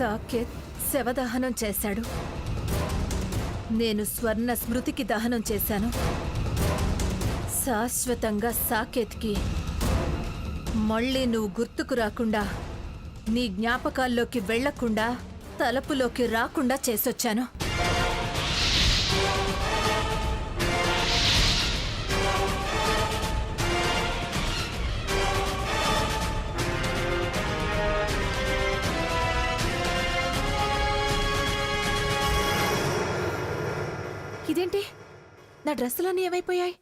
సాకేత్ శవదహనం చేశాడు. నేను స్వర్ణ స్మృతికి దహనం చేశాను. శాశ్వతంగా సాకేత్కి మళ్ళీ నువ్వు గుర్తుకు రాకుండా, నీ జ్ఞాపకాల్లోకి వెళ్లకుండా, తలుపులోకి రాకుండా చేసొచ్చాను. ఇదేంటి, నా డ్రెస్సులన్నీ ఏమైపోయాయి?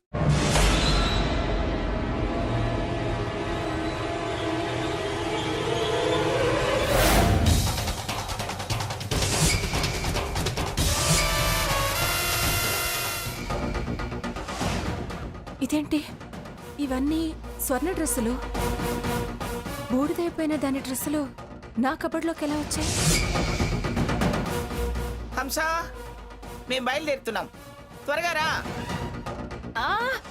ఇదేంటి, ఇవన్నీ స్వర్ణ డ్రెస్సులు. బూడిదైపోయిన దాని డ్రెస్సులు నా కబడ్లోకి ఎలా వచ్చాయి? హంస, మేము బయలుదేరుతున్నాం, త్వరగా రా.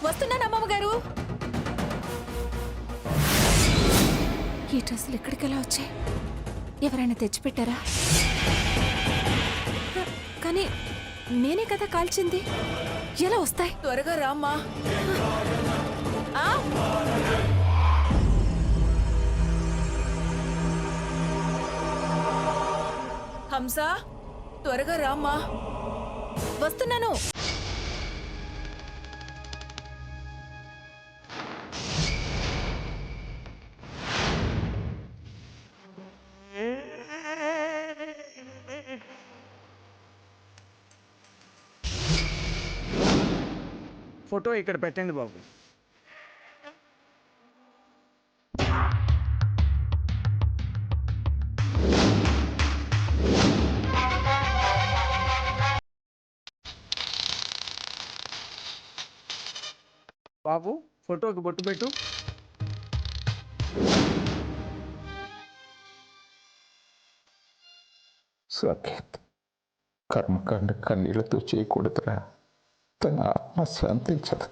వస్తున్నాను అమ్మమ్మ గారు. ఈ డ్రెస్సులు ఎక్కడికి ఎలా వచ్చాయి? ఎవరైనా తెచ్చిపెట్టారా? కానీ నేనే కదా కాల్చింది, ఎలా వస్తాయి? త్వరగా రామ్మా. హంస, త్వరగా రామ్మా. వస్తున్నాను. ఫోటో ఇక్కడ పెట్టండి బాబు. బాబు, ఫోటోకి బొట్టు పెట్టు. సాకేత్, కర్మకాండ కన్నీళ్లతో చేయకూడదురా, తన ఆత్మ శాంతించదు.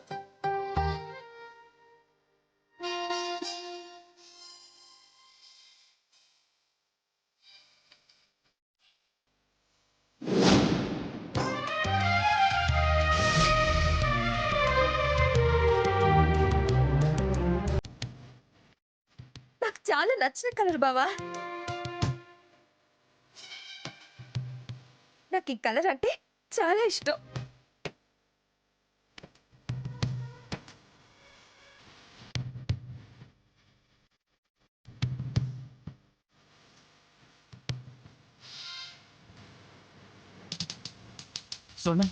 నాకు చాలా నచ్చిన కలర్ బావా. నాకు ఈ కలర్ అంటే చాలా ఇష్టం. సోనా,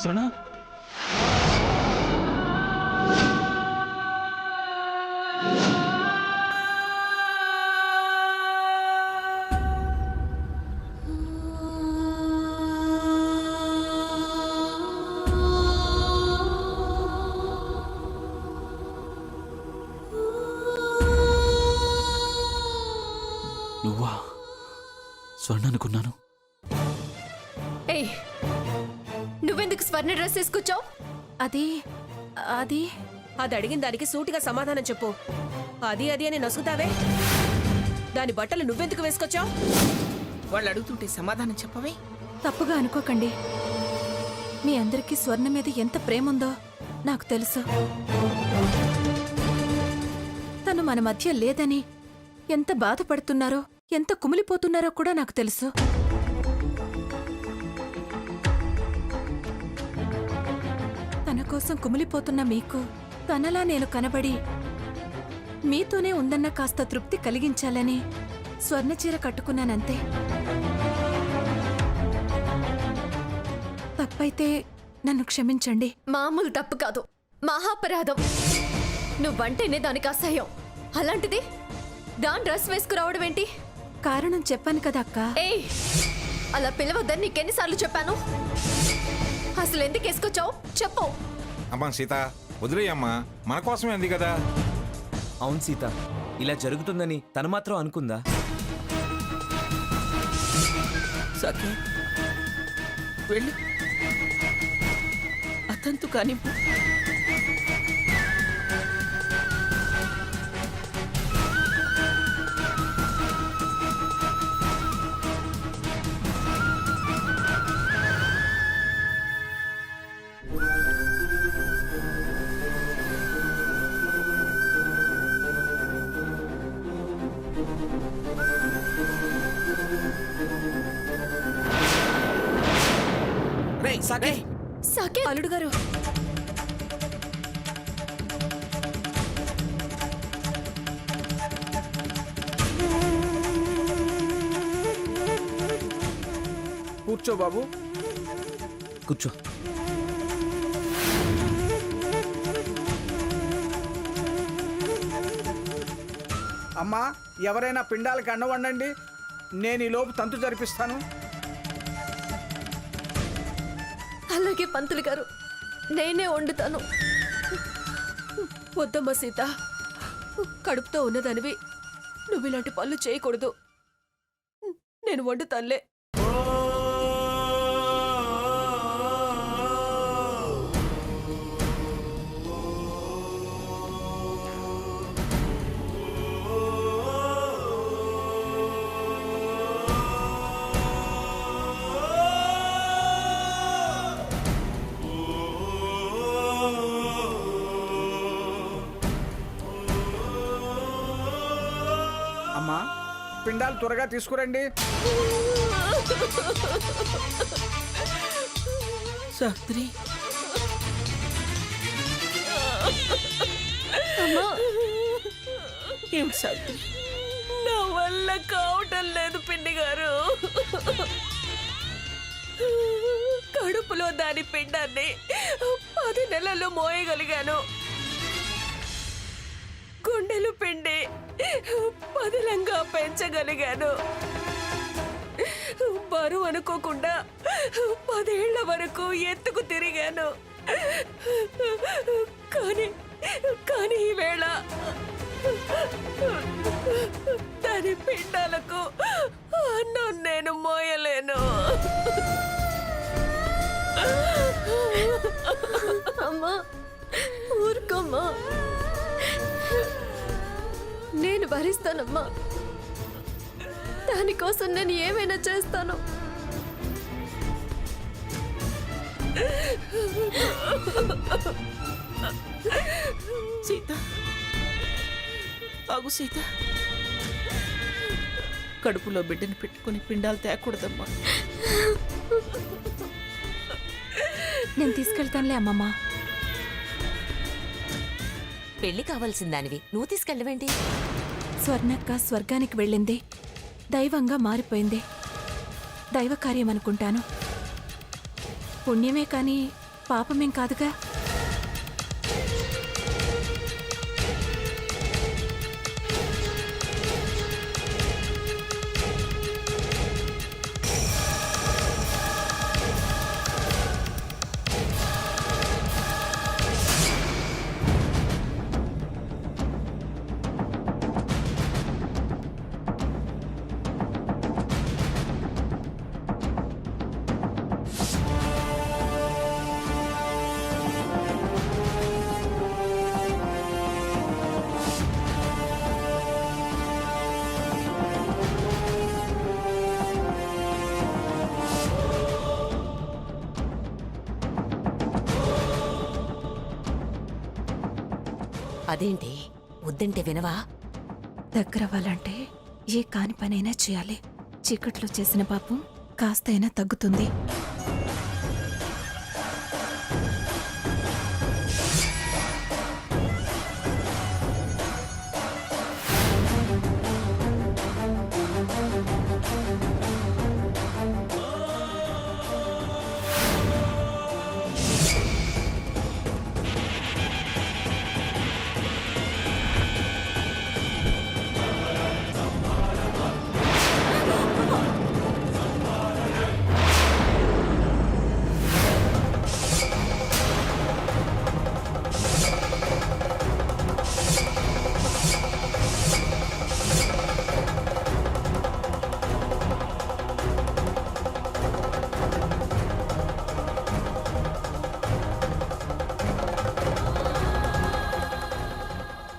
సోనా, నువ్వా? స్వర్ణ అనుకున్నాను. నువ్వెందుకు స్వర్ణ డ్రెస్ వేసుకొచ్చావు? అది అది అది అడిగిన దానికి సూటిగా సమాధానం చెప్పు. అది అని నసుగుతావే. దాని బట్టలు నువ్వెందుకు వేసుకొచ్చావు? వాళ్ళు అడుగుతుంటే సమాధానం చెప్పవే. తప్పుగా అనుకోకండి. మీ అందరికీ స్వర్ణ మీద ఎంత ప్రేముందో నాకు తెలుసు. తను మన మధ్య లేదని ఎంత బాధపడుతున్నారో, ఎంత కుమిలిపోతున్నారో కూడా నాకు తెలుసు. తన కోసం కుమిలిపోతున్న మీకు తనలా నేను కనబడి మీతోనే ఉందన్న కాస్త తృప్తి కలిగించాలని స్వర్ణచీర కట్టుకున్నానంతే. తప్పైతే నన్ను క్షమించండి. మామూలు తప్పు కాదు, మహాపరాధం. నువ్వంటేనే దానికి అసహ్యం. అలాంటిది దాని డ్రెస్ వేసుకురావడం ఏంటి? కారణం చెప్పాను కదా అక్క. ఏయ్, అలా పిలవద్దని నీకెన్నిసార్లు చెప్పాను? అసలు ఎందుకు వేసుకొచ్చావు చెప్పు. అమ్మా సీత, వదిలేయమ్మా, మన కోసమే అంది కదా. అవును సీత, ఇలా జరుగుతుందని తను మాత్రం అనుకుందా? సఖి వెళ్ళు, అతంతు కాని సాకేత్, అల్లుడు గారు, కూర్చో బాబు. కూర్చో. అమ్మా, ఎవరైనా పిండాలకి అన్నం వండండి. నేను ఈ లోపు తంతు జరిపిస్తాను. అలాగే పంతులు గారు, నేనే వండుతాను. వద్దమ్మా సీత, కడుపుతో ఉన్నదానివి నువ్వు ఇలాంటి పనులు చేయకూడదు. నేను వండుతానులే. అమ్మా, పిండాలు త్వరగా తీసుకురండి. సావిత్రి, ఏమిటి సావిత్రి? నా వల్ల కావటం లేదు పిండి గారు. కడుపులో దాని పిండాన్ని 10 నెలల్లో మోయగలిగాను. గుండెలు పిండి పదిలంగా పెంచగలిగాను. బరువు అనుకోకుండా 10 ఏళ్ల వరకు ఎత్తుకు తిరిగాను. కానీ ఈవేళ దాని పిండాలకు అన్నం నేను మోయలేను. అమ్మా, ఊరుకోమ్మా, నేను భరిస్తానమ్మా. దానికోసం నేను ఏమైనా చేస్తాను. సీత, ఆగు సీత. కడుపులో బిడ్డను పెట్టుకుని పిండాలు తేకూడదమ్మా. నేను తీసుకెళ్తానులే అమ్మమ్మ. పెళ్లి కావాల్సిందానివి నువ్వు తీసుకెళ్ళవేంటి? స్వర్ణక్క స్వర్గానికి వెళ్ళింది, దైవంగా మారిపోయింది. దైవ కార్యం అనుకుంటాను. పుణ్యమే కానీ పాపమేం కాదుగా. అదేంటి వద్దంటే వినవా? దగ్గరవ్వాలంటే ఏ కాని పనైనా చేయాలి. చీకట్లో చేసిన పాపం కాస్తైనా తగ్గుతుంది.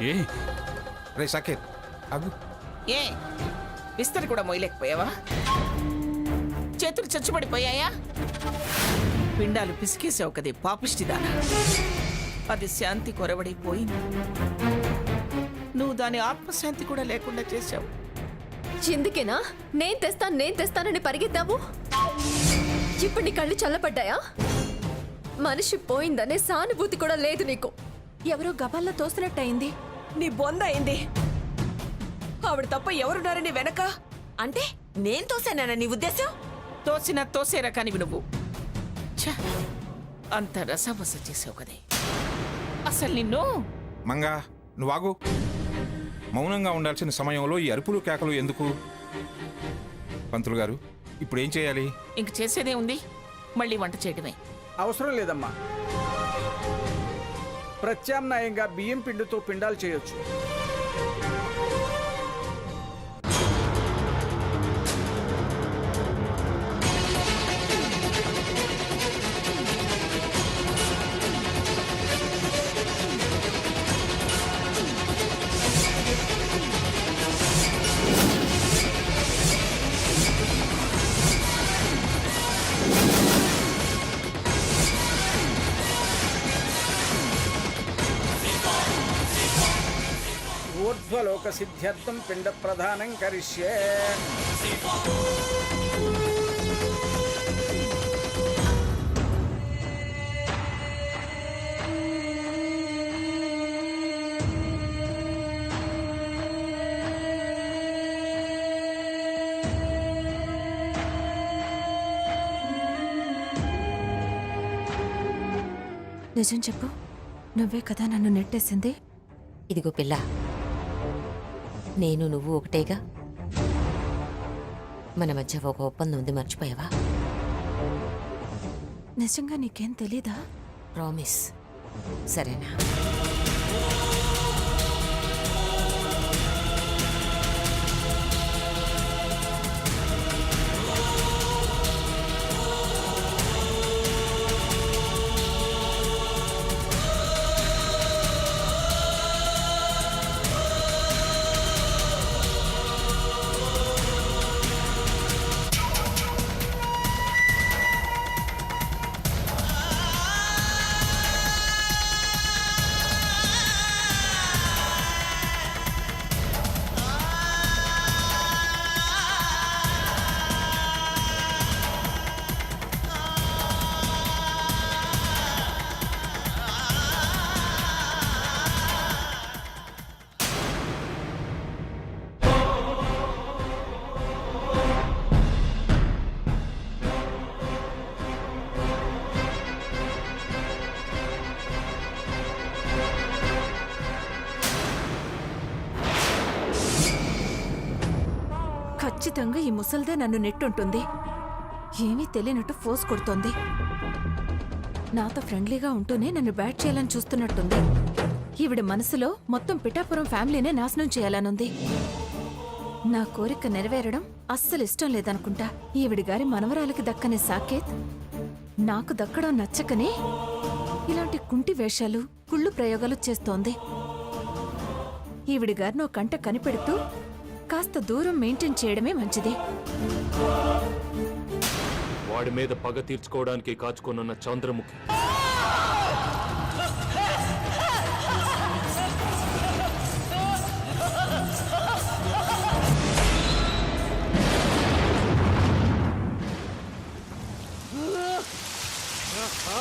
ఏ రే సాకేత్ అగు. ఏ విస్తరి కూడా మోయలేకపోయావా? చేతులు చచ్చుబడిపోయాయా? పిండాలు పిసికేసావు కదే పాపిష్టిదానా. అది శాంతి కొరవడిపోయింది. నువ్వు దాని ఆత్మశాంతి కూడా లేకుండా చేశావు. ఎందుకేనా నేను తెస్తానని పరిగెత్తావు? ఇప్పుడు నీ కళ్ళు చల్లబడ్డాయా? మనిషి పోయిందనే సానుభూతి కూడా లేదు నీకు. ఎవరో గబాల్లో తోసినట్టయింది. నీ బొంద అయింది. ఆవిడ తప్ప ఎవరున్నారని వెనక? అంటే నేను తోసానా నీ ఉద్దేశం? తోసిన తోసే రకానివి నువ్వు. ఛ! అంత రసవస చేసావు కదే. అసలు నిన్ను మంగా నువ్వు ఆగు. మౌనంగా ఉండాల్సిన సమయంలో ఈ అరుపులు కేకలు ఎందుకు? పంతులు గారు ఇప్పుడు ఏం చేయాలి? ఇంక చేసేదే ఉంది, మళ్ళీ వంట చేయడమే. అవసరం లేదమ్మా. ప్రత్యామ్నాయంగా బియ్యం పిండితో పిండాలు చేయొచ్చు. ఊర్ధ్వలోక సిద్ధ్యర్థం పిండ ప్రధానం కరిష్యే. నిజం చెప్పు, నువ్వే కదా నన్ను నెట్టేసింది. ఇదిగో పిల్ల, నేను నువ్వు ఒకటేగా. మన మధ్య ఒక ఒప్పందం ఉంది, మర్చిపోయావా? నిజంగా నీకేం తెలీదా? ప్రామిస్, సరేనా? ఖచ్చితంగా ఈ ముసల్దే నన్ను నెట్టుంటుంది. ఏమీ తెలియనట్టు ఫోర్స్ కొడుతోంది. నాతో ఫ్రెండ్లీగా ఉంటూనే నన్ను బ్యాట్ చేయాలని చూస్తున్నట్టుంది. ఈవిడ మనసులో మొత్తం పిఠాపురం ఫ్యామిలీనే నాశనం చేయాలనుంది. నా కోరిక నెరవేరడం అస్సలు ఇష్టం లేదనుకుంటా. ఈవిడి గారి మనవరాలకి దక్కనే సాకేత్ నాకు దక్కడం నచ్చకనే ఇలాంటి కుంటి వేషాలు, కుళ్ళు ప్రయోగాలు చేస్తోంది. ఈవిడి గారిని ఓ కంట కనిపెడుతూ కాస్త దూరం మెయింటైన్ చేయడమే మంచిది. వాడి మీద పగ తీర్చుకోవడానికి కాచుకొనున్న చంద్రముఖి వద్దు.